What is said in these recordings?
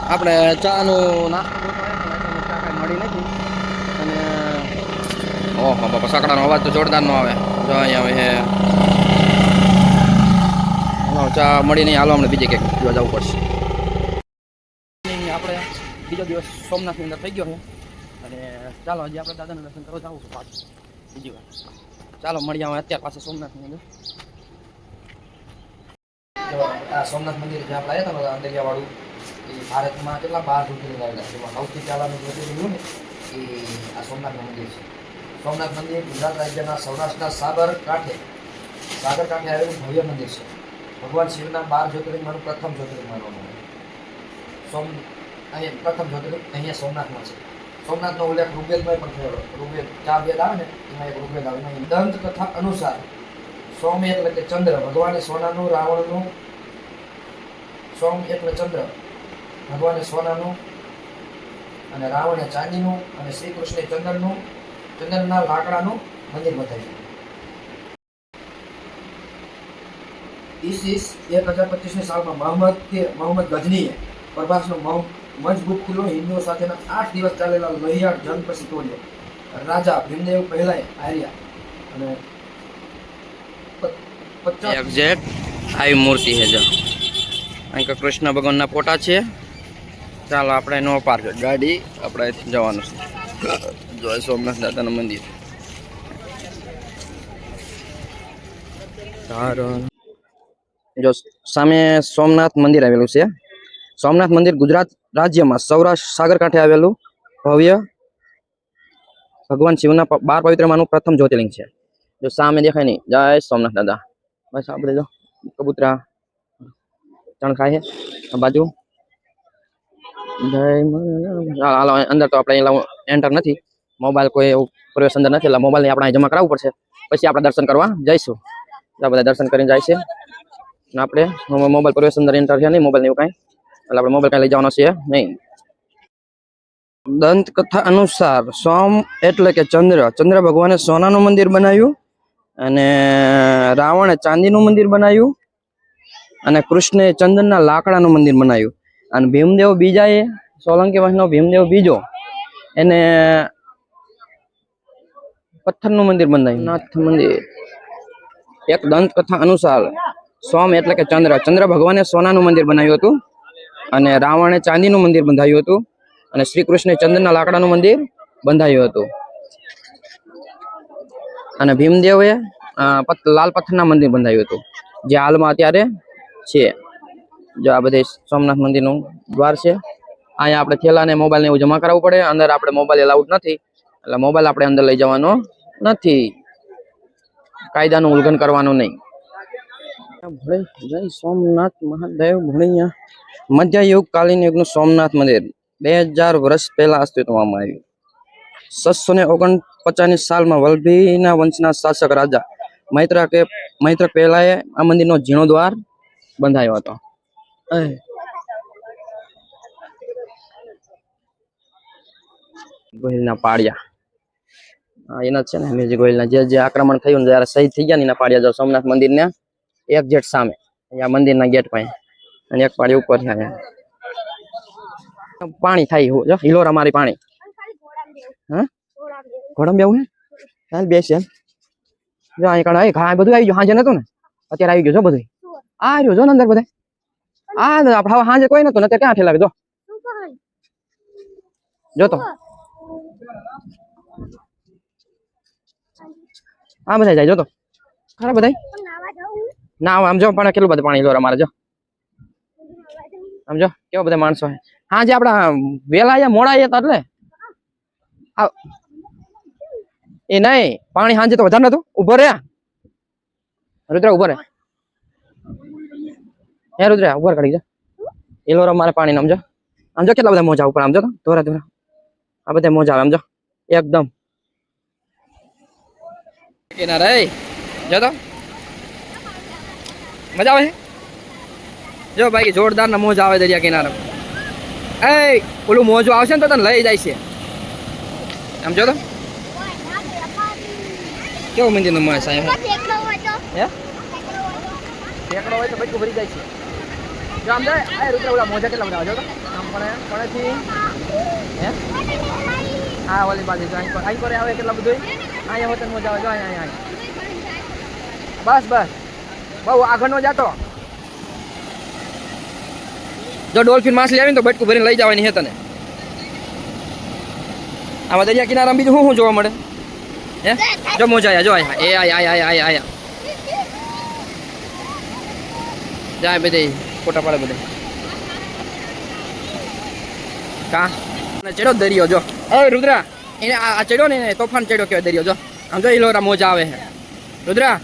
આપણે ચાનું નાસ્તો ચા કાંઈ મળી નથી અને ઓહો બાપા સકડાનો અવાજ તો જોરદાર નો આવે. જો અહીંયા હવે ચા મળી નહીં, હાલો અમને બીજે ક્યાંક પીવા જવું પડશે. આપણે બીજો દિવસ સોમનાથની અંદર થઈ ગયો છે અને ચાલો હજી આપણે દાદાના દર્શન કરવા જવું છે પાછું બીજી વાર. ચાલો મળીએ હવે અત્યારે પાછા સોમનાથની અંદર. આ સોમનાથ મંદિર જે આપણે આવ્યા હતા અંદરિયા વાળું, એ ભારતમાં કેટલા 12 જ્યોતિર્લિંગ આવેલા છે. એમાં સૌથી પહેલાનું જ્યોતિર્લિંગ ને એ આ સોમનાથનું મંદિર છે. સોમનાથ મંદિર ગુજરાત રાજ્યના સૌરાષ્ટ્રના સાગર કાંઠે આવેલું ભવ્ય મંદિર છે. ભગવાન શિવના 12 જ્યોતિર્લિંગમાંનું પ્રથમ જ્યોતિર્લિંગ માનવામાં આવે. અહીંયા પ્રથમ જ્યોતિર્લિંગ અહીંયા સોમનાથમાં છે. સોમનાથનો ઉલ્લેખ ઋગ્વેદમાં પણ થયો. ઋગ્વેદ 4 વેદ આવે ને એમાં એક ઋગ્વેદ આવે. દંત કથા અનુસાર સોમ એટલે કે ચંદ્ર, ભગવાને સોનાનું, રાવણનું. સોમ એટલે ચંદ્ર, ભગવાને સોનાનું અને રાવણે ચાંદીનું અને શ્રી કૃષ્ણે ચંદનના લાકડાનું મંદિર બનાવ્યું. ઈસ 1025ની સાલમાં મોહમ્મદ ગઝનીએ પ્રભાસનો મજબૂત કિલ્લો હિન્દુઓ સાથેના 8 દિવસ ચાલેલા લોહિયાળ જંગ પછી તોડ્યો. રાજા ભીમદેવ પહેલા હાર્યા અને એક્ઝેક્ટ આવી મૂર્તિ છે. જો અહીં કૃષ્ણ ભગવાનના ફોટા છે. ચાલો આપણે નો પાર્ક ગાડી આપણે અહીંથી જવાનું છે. જો સોમનાથ દાદાનું મંદિર. જો સામે સોમનાથ મંદિર આવેલું છે. સોમનાથ મંદિર ગુજરાત રાજ્યમાં સૌરાષ્ટ્ર સાગરકાંઠે આવેલું ભવ્ય ભગવાન શિવના 12 પવિત્રમાંનું પ્રથમ જ્યોતિર્લિંગ છે. જો સામે દેખાય નહીં, જય સોમનાથ દાદા. બસ આપણે જો કબૂતરા ચણ ખાય છે આ બાજુ. જય હાલો અંદર તો આપણે એન્ટર નથી, મોબાઈલ કોઈ એવું પ્રવેશ અંદર નથી, એટલે મોબાઈલ આપણે જમા કરાવવું પડશે, પછી આપણે દર્શન કરવા જઈશું. બધા દર્શન કરીને જાય છે અને આપણે મોબાઈલ પ્રવેશ અંદર એન્ટર છે નહીં, મોબાઈલ એવું કાંઈ, એટલે આપણે મોબાઈલ કાંઈ લઈ જવાનો છે નહીં. દંત કથા અનુસાર સોમ એટલે કે ચંદ્ર ભગવાને સોનાનું મંદિર બનાવ્યું અને રાવણે ચાંદીનું મંદિર બનાવ્યું અને કૃષ્ણે ચંદનના લાકડાનું મંદિર બનાવ્યું. અને ભીમદેવ બીજાએ, સોલંકી વંશનો ભીમદેવ બીજો, એને પથ્થરનું મંદિર બનાવ્યું, નાથ મંદિર. એક દંત કથા અનુસાર સોમ એટલે કે ચંદ્ર ભગવાને સોનાનું મંદિર બનાવ્યું હતું અને રાવણે ચાંદીનું મંદિર બંધાવ્યું હતું અને શ્રી કૃષ્ણે ચંદનના લાકડાનું મંદિર બંધાવ્યું હતું અને ભીમદેવે લાલ પથ્થરના મંદિર બંધાવ્યું હતું, જે હાલમાં અત્યારે છે. જો આ બધે સોમનાથ મંદિરનું દ્વાર છે. અહીંયા આપણે થેલા ને મોબાઈલ ને એવું જમા કરાવવું પડે. અંદર આપણે મોબાઈલ એલાઉડ નથી, એટલે મોબાઈલ આપણે અંદર લઈ જવાનો નથી, કાયદાનું ઉલ્લંઘન કરવાનું નહીં. જય સોમનાથ મહાદેવ ભણિયા. મધ્યયુગ કાલીન યુગનું સોમનાથ મંદિર 2000 વર્ષ પહેલા અસ્તિત્વમાં આવ્યું. 649 સાલમાં વલ્લભીના વંશના શાસક રાજા મૈત્રક પહેલાએ આ મંદિરનો જીર્ણોદ્ધાર બંધાયો હતો. ગોહિલના પાડિયા એના છે ને, મેજી ગોહિલના જે આક્રમણ થયું ને, જયારે શહીદ થઈ ગયા ને, એના પાડિયા. જો સોમનાથ મંદિરને એક જેટ સામે, અહીંયા મંદિરના ગેટ પાસે, અને એક પાડી ઉપર છે. પાણી થાય જો હિલોરા મારી પાણી. હા ઘોડામાં બેવું હે, ચાલ બેસ. જો અહીં કણ ઘા બધું આવી ગયું. હાજે નતું ને, અત્યારે આવી ગયું. જો બધું આ રહ્યું. જો ને અંદર બધા આ હાજે કોઈ નતું ને, અત્યારે ક્યાં ઠેલા. જો જો તો આ બધા જાય. જો તો ખરા બધા ના આમ જો, પણ કેટલું બધું પાણી લો અમારે. જો આમ જો કેવા બધા માણસો. હા જે આપડા વેલા આયા મોડા આયા હતા, એટલે એ નહીં પાણી હાંજે તો વધારે નતું. ઉભો રે રુદ્ર, ઉભો રે. હે રુદ્ર ઉભો કરી જા. એલો મારે પાણી સમજો. આમ જો કેટલા બધા મોજા ઉપર. આમ જો તો ધોરા આ બધા મોજા આવે. આમ જો એકદમ કિનારે. જો તો મજા આવે. જો ભાઈ જોરદાર ના મોજા આવે દરિયા કિનારે. એ ઓલું મોજો આવશે ને તો તને લઈ જાય છે. આમ જો તો કેવું મંદિર નું મળે સાહેબ. હે ટેકડો હોય તો બધું ભરી જાય છે. જો આમ જાય આ રુદ્ર ઓલા મોજા કેટલા બધા જો તો આમ પણેથી હે હા ઓલી બાજુ જો અહીં પર આવે કેટલા બધું અહીંયા હોતન મોજા આવે જો અહીંયા બસ બસ બહુ આગળ નો જાતો જો ડોલ્ફિન માછલી આવી ને તો બટકું ભરીને લઈ જવાની છે તને આમાં દરિયા કિનારા બીજું શું જોવા મળે હે જો મોજા આયા જો આયા એ આયા જાય બધે ફોટા પાડે બધે કા ચડ્યો દરિયો જો એ રુદ્રા એને આ ચડ્યો ને તોફાન ચડ્યો કેવાય દરિયો જો આમ જો ઈલોરા મોજા આવે છે રુદ્રા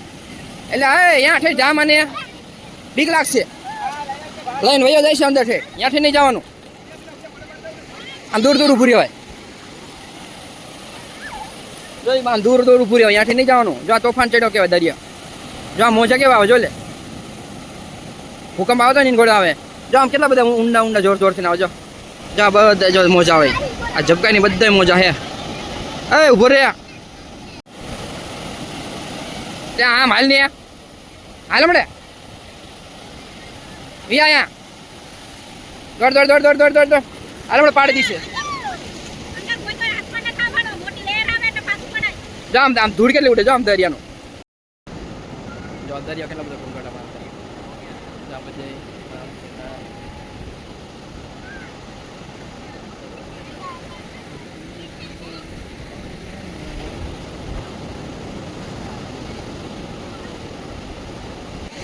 એટલે એ અહીંયા ઠેર જા મને બીક લાગશે લઈને વયો જાય છે અંદર ઠેર ત્યાંથી નહીં જવાનું આમ દૂર દૂર ઉભું રહેવાય જોઈ આમ દૂર દૂર ઉભું રહેવાય ત્યાંથી નહીં જવાનું જો આ તોફાન ચડ્યો કેવાય દરિયો જો આ મોજા કેવા આવે જો લે ભૂકંપ આવતો ને ગોળા આવે જો આમ કેટલા બધા ઊંડા જોર જોરથી આવે જો જો બધા જો મોજા આવે આ ઝબકાની બધા મોજા હે એ ઉભો રે ત્યાં આમ હાલ ને હાલ મળે વી આયા દોડ હાલ મળે પાડી દીશે જો આમ ધૂળ કેટલી ઉડે જો આમ દરિયાનો જો દરિયા કેટલા બધા ભૂંગળા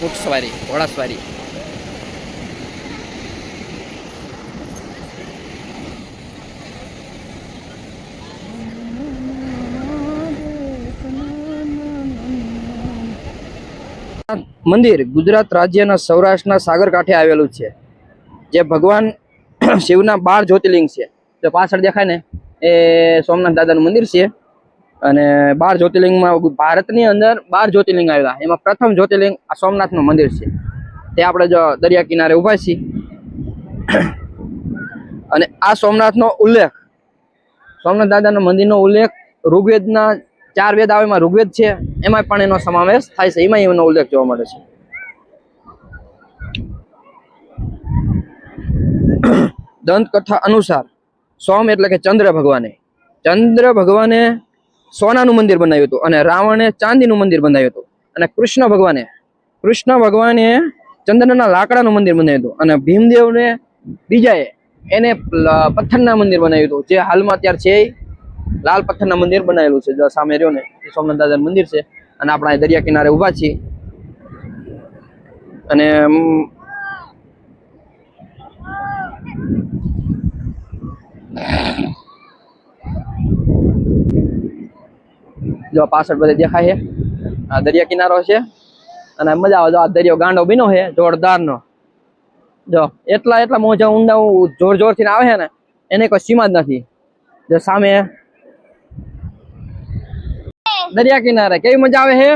ઊંટ સવારી ઘોડા સવારી મંદિર ગુજરાત રાજ્યના સૌરાષ્ટ્રના સાગર કાંઠે આવેલું છે જે ભગવાન શિવના 12 જ્યોતિર્લિંગ છે જો પાછળ દેખાય ને એ સોમનાથ દાદાનું મંદિર છે અને 12 જ્યોતિર્લિંગમાં ભારતની અંદર 12 જ્યોતિર્લિંગ આવેલા એમાં પ્રથમ જ્યોતિર્લિંગ આ સોમનાથનું મંદિર છે તે આપણે જો દરિયા કિનારે ઊભા છીએ અને આ સોમનાથનો ઉલ્લેખ સોમનાથ દાદાના મંદિરનો ઉલ્લેખ ઋગ્વેદના 4 વેદ આવે એમાં ઋગ્વેદ છે એમાં પણ એનો સમાવેશ થાય છે એમાં એનો ઉલ્લેખ જોવા મળે છે દંતકથા અનુસાર સોમ એટલે કે ચંદ્ર ભગવાને સોનાનું મંદિર બનાવ્યું હતું અને રાવણે ચાંદીનું મંદિર બનાવ્યું હતું અને કૃષ્ણ ભગવાને ચંદ્રના લાકડાનું મંદિર બનાવ્યું હતું અને ભીમદેવને બીજાએ એને પથ્થરના મંદિર બનાવ્યું હતું જે હાલમાં અત્યારે છે લાલ પથ્થરના મંદિર બનાવેલું છે જો સામે રહ્યો ને એ સોમનાથ દાદાનું મંદિર છે અને આપણે દરિયા કિનારે ઊભા છીએ અને જો પાછળ બધે દેખાય છે આ દરિયા કિનારો છે અને મજા આવે જો આ દરિયો ગાંડો બીનો છે જોરદારનો જો એટલા મોજા ઊંડા જોરથી આવે છે ને એને કોઈ સીમા જ નથી જો સામે દરિયા કિનારે કેવી મજા આવે છે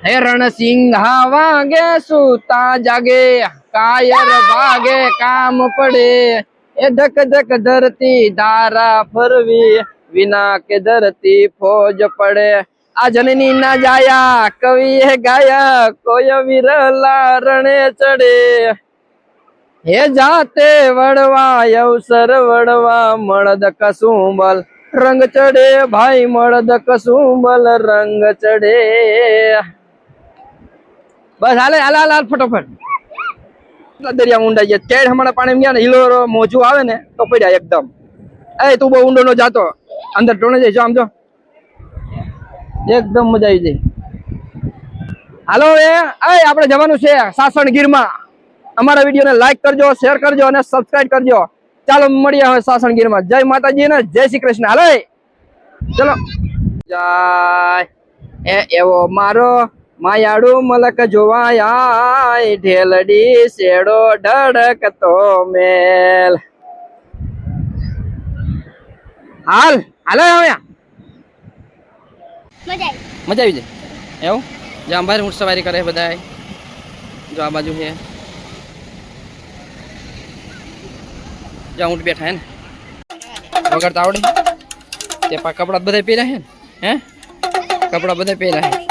હેરણ સિંઘા વાગે સુતા જાગે કાયર ભાગે કામ પડે એ ધક ધક ધરતી ધારા ફરવી વિના કે ધરતી ફોજ પડે આ જનની ના જાયા કવિએ ગાયા કોઈ વિરલા રણે ચડે હે જાતે વડવા અવસર વડવા મળદ કસુંબલ રંગ ચડે ભાઈ મળદ કસુંબલ રંગ ચડે બસ હાલે હાલ ફટોફટ દરિયા ઊંડા ગયા ચેડ હમણાં પાણી ગયા ને હિલોરો મોજું આવે ને તો પડ્યા એકદમ એ તું બહુ ઊંડો નો જાતો અંદર ટોણે જાય જો આમ જો એકદમ મજા આવી જાય હાલો આપણે જવાનું છે સાસણગીરમાં અમારા વિડીયોને લાઈક કરજો શેર કરજો અને સબસ્ક્રાઇબ કરજો ચાલો મળીએ હવે સાસણગીરમાં જય માતાજી ને જય શ્રી કૃષ્ણ હાલો ચલો જય એવો મારો માયાડુ મલક જોવાયા ઢેલડી શેડો ઢળકતો મેલ હાલ હાલો હવે મજા આવી જાય એવું જો આમ ઊંટ સવારી કરે બધા જો આ બાજુ છે જો ઊંટ બેઠા હે ને વગર તો આવડે તે કપડા બધા પહેર્યા છે ને હે કપડા બધા પહેર્યા છે